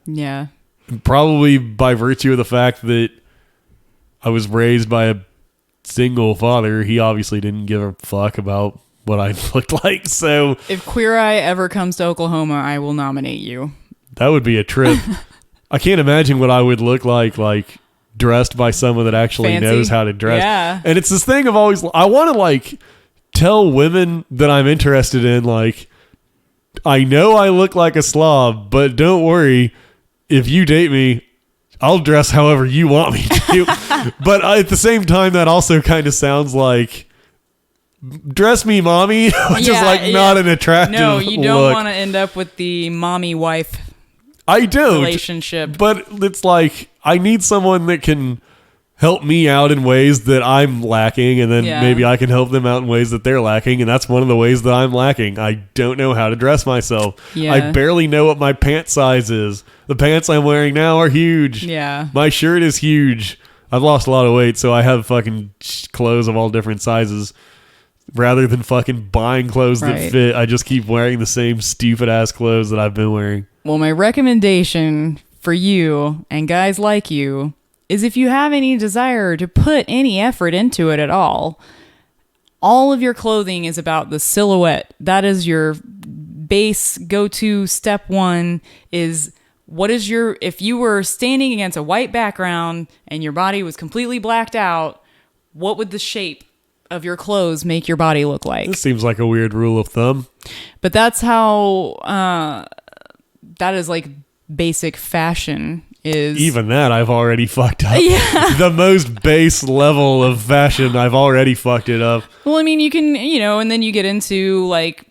Yeah. Probably by virtue of the fact that I was raised by a single father. He obviously didn't give a fuck about what I looked like. So if Queer Eye ever comes to Oklahoma, I will nominate you. That would be a trip. I can't imagine what I would look like dressed by someone that actually knows how to dress. Yeah. And it's this thing of always, I want to like tell women that I'm interested in, like, I know I look like a slob, but don't worry, if you date me, I'll dress however you want me to. But at the same time, that also kind of sounds like, dress me, mommy, which is like not an attractive No, you don't look. want to end up with the mommy-wife I don't. relationship. But it's like, I need someone that can help me out in ways that I'm lacking, and then maybe I can help them out in ways that they're lacking, and that's one of the ways that I'm lacking. I don't know how to dress myself. Yeah. I barely know what my pant size is. The pants I'm wearing now are huge. Yeah. My shirt is huge. I've lost a lot of weight, so I have fucking clothes of all different sizes. Rather than fucking buying clothes that fit, I just keep wearing the same stupid ass clothes that I've been wearing. Well, my recommendation for you and guys like you is, if you have any desire to put any effort into it at all of your clothing is about the silhouette. That is your base go-to. Step one is, if you were standing against a white background and your body was completely blacked out, what would the shape of your clothes make your body look like? This seems like a weird rule of thumb. But that's how, that is like basic fashion is. Even that I've already fucked up. Yeah. The most base level of fashion, I've already fucked it up. Well, I mean, you can, and then you get into like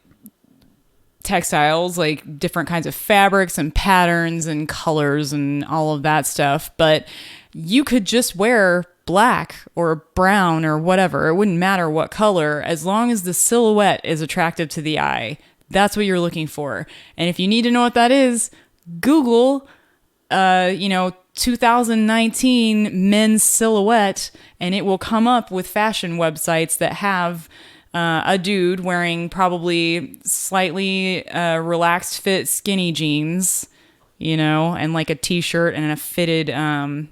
textiles, like different kinds of fabrics and patterns and colors and all of that stuff. But you could just wear black or brown or whatever. It wouldn't matter what color, as long as the silhouette is attractive to the eye. That's what you're looking for. And if you need to know what that is, Google 2019 men's silhouette, and it will come up with fashion websites that have a dude wearing probably slightly relaxed fit skinny jeans, and like a t-shirt and a fitted, a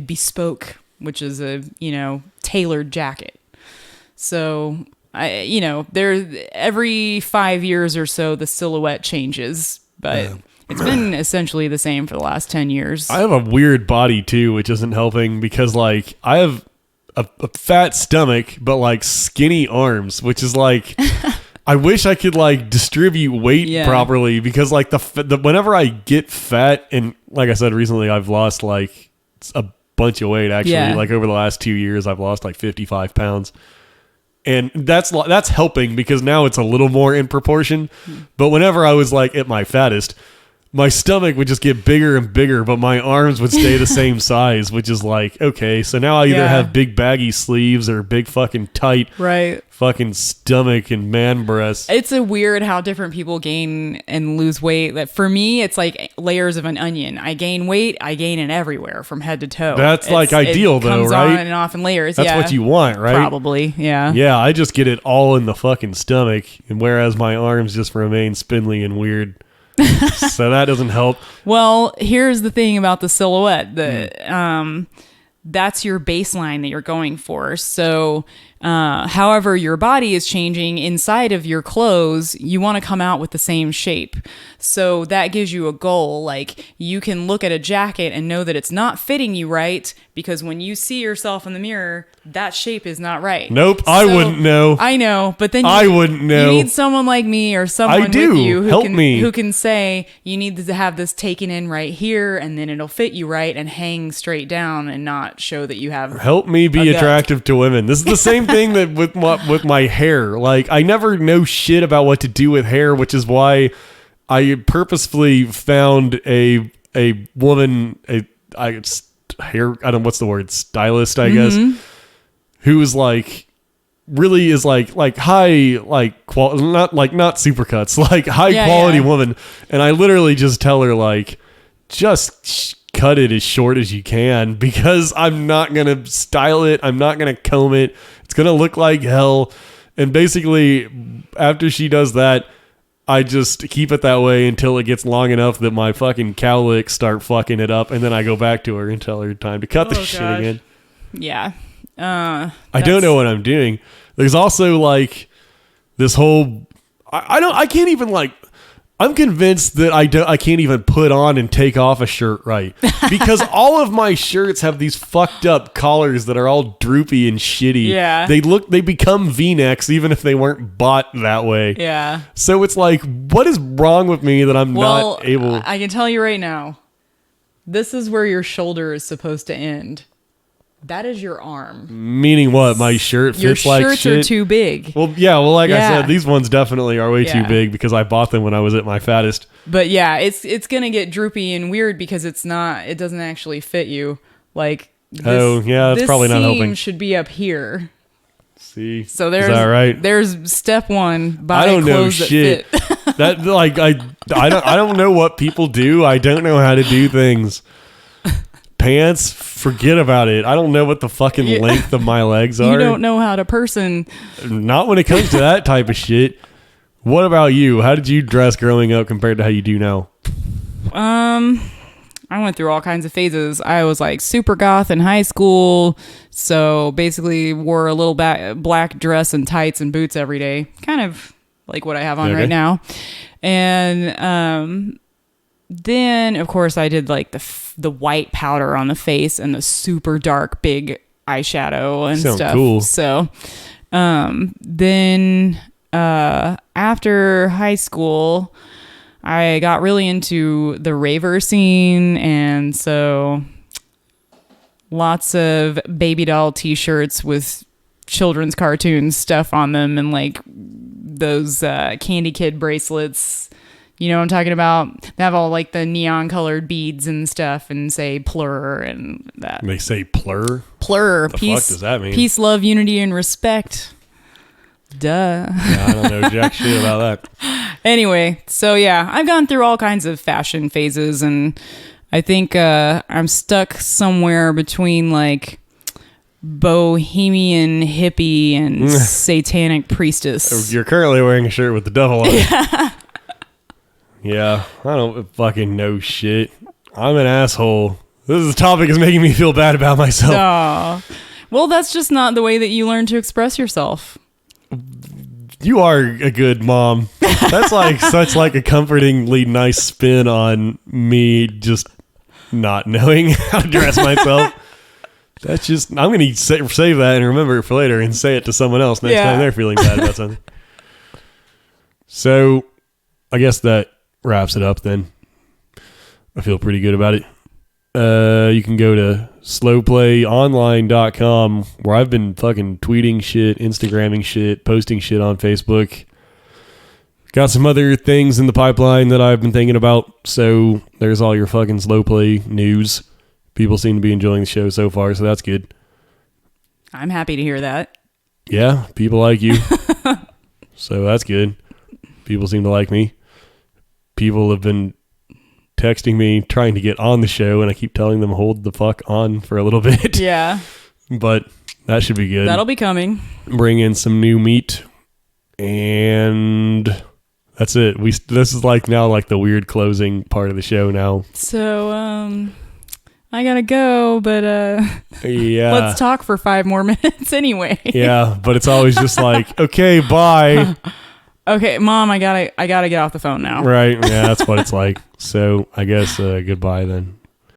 bespoke, which is a, tailored jacket. So there, every 5 years or so, the silhouette changes, but it's been essentially the same for the last 10 years. I have a weird body too, which isn't helping, because like I have a fat stomach, but like skinny arms, which is like, I wish I could like distribute weight properly, because like the whenever I get fat, and like I said recently, I've lost like a bunch of weight actually. Like over the last 2 years, I've lost like 55 pounds. And that's helping, because now it's a little more in proportion. But whenever I was like at my fattest, my stomach would just get bigger and bigger, but my arms would stay the same size, which is like, okay, so now I either have big baggy sleeves or big fucking tight fucking stomach and man breasts. It's a weird how different people gain and lose weight. That for me, it's like layers of an onion. I gain weight, I gain it everywhere from head to toe. That's like ideal though, comes right? On and off in layers. That's what you want, right? Probably, yeah. Yeah, I just get it all in the fucking stomach, and whereas my arms just remain spindly and weird. So that doesn't help. Well, here's the thing about the silhouette. That's your baseline that you're going for. So however your body is changing inside of your clothes, you want to come out with the same shape. So that gives you a goal. Like you can look at a jacket and know that it's not fitting you right, because when you see yourself in the mirror, that shape is not right. Nope, I wouldn't know. I know, but then I wouldn't know. You need someone like me or someone with you who can say you need to have this taken in right here, and then it'll fit you right and hang straight down and not show that you have. Help me be attractive to women. This is the same thing that with my hair. Like I never know shit about what to do with hair, which is why I purposefully found a woman, hair, I don't know what's the word, stylist, I guess, who is like really is like high, like not supercuts, like high quality woman. And I literally just tell her like, just cut it as short as you can, because I'm not going to style it. I'm not going to comb it. It's going to look like hell. And basically after she does that, I just keep it that way until it gets long enough that my fucking cowlicks start fucking it up, and then I go back to her and tell her time to cut the shit again. Yeah. I don't know what I'm doing. There's also like this whole I can't even like I'm convinced that I can't even put on and take off a shirt right, because all of my shirts have these fucked up collars that are all droopy and shitty. Yeah. They become V-necks even if they weren't bought that way. Yeah. So it's like, what is wrong with me that I'm not able? I can tell you right now, this is where your shoulder is supposed to end. That is your arm. Meaning what? My shirt fits like shit? Your shirts are too big. Well, yeah. Well, like I said, these ones definitely are way too big because I bought them when I was at my fattest. But yeah, it's gonna get droopy and weird because it doesn't actually fit you. Like that's probably not helping. This seam should be up here. See, so there's is that right? There's step one. Buy I don't know clothes shit. That fit. That like I don't know what people do. I don't know how to do things. Pants, forget about it. I don't know what the fucking length of my legs are. You don't know how to person. Not when it comes to that type of shit. What about you? How did you dress growing up compared to how you do now? I went through all kinds of phases. I was like super goth in high school, so basically wore a little black dress and tights and boots every day, kind of like what I have on right now. And then of course I did like the white powder on the face and the super dark big eyeshadow and stuff. Cool. So then after high school I got really into the raver scene, and so lots of baby doll t-shirts with children's cartoon stuff on them, and like those Candy Kid bracelets. You know what I'm talking about? They have all like the neon colored beads and stuff and say plur and that. They say plur? Plur. What the fuck does that mean? Peace, love, unity, and respect. Duh. Yeah, I don't know jack shit about that. Anyway, so yeah, I've gone through all kinds of fashion phases, and I think I'm stuck somewhere between like bohemian hippie and satanic priestess. You're currently wearing a shirt with the devil on it. Yeah, I don't fucking know shit. I'm an asshole. This topic is making me feel bad about myself. Aww. Well, that's just not the way that you learn to express yourself. You are a good mom. That's like such like a comfortingly nice spin on me just not knowing how to dress myself. That's just, I'm going to save that and remember it for later and say it to someone else next time they're feeling bad about something. So I guess that wraps it up then. I feel pretty good about it. You can go to slowplayonline.com where I've been fucking tweeting shit, Instagramming shit, posting shit on Facebook. got some other things in the pipeline that I've been thinking about. So there's all your fucking slow play news. People seem to be enjoying the show so far, so that's good. I'm happy to hear that. Yeah, people like you. So that's good. People seem to like me. People have been texting me trying to get on the show, and I keep telling them hold the fuck on for a little bit. Yeah. But that should be good. That'll be coming. Bring in some new meat, and that's it. This is like now like the weird closing part of the show now. So I gotta go, but yeah, let's talk for 5 more minutes anyway. Yeah, but it's always just like, okay, bye. Okay, Mom, I gotta get off the phone now. Right? Yeah, that's what it's like. So I guess goodbye then.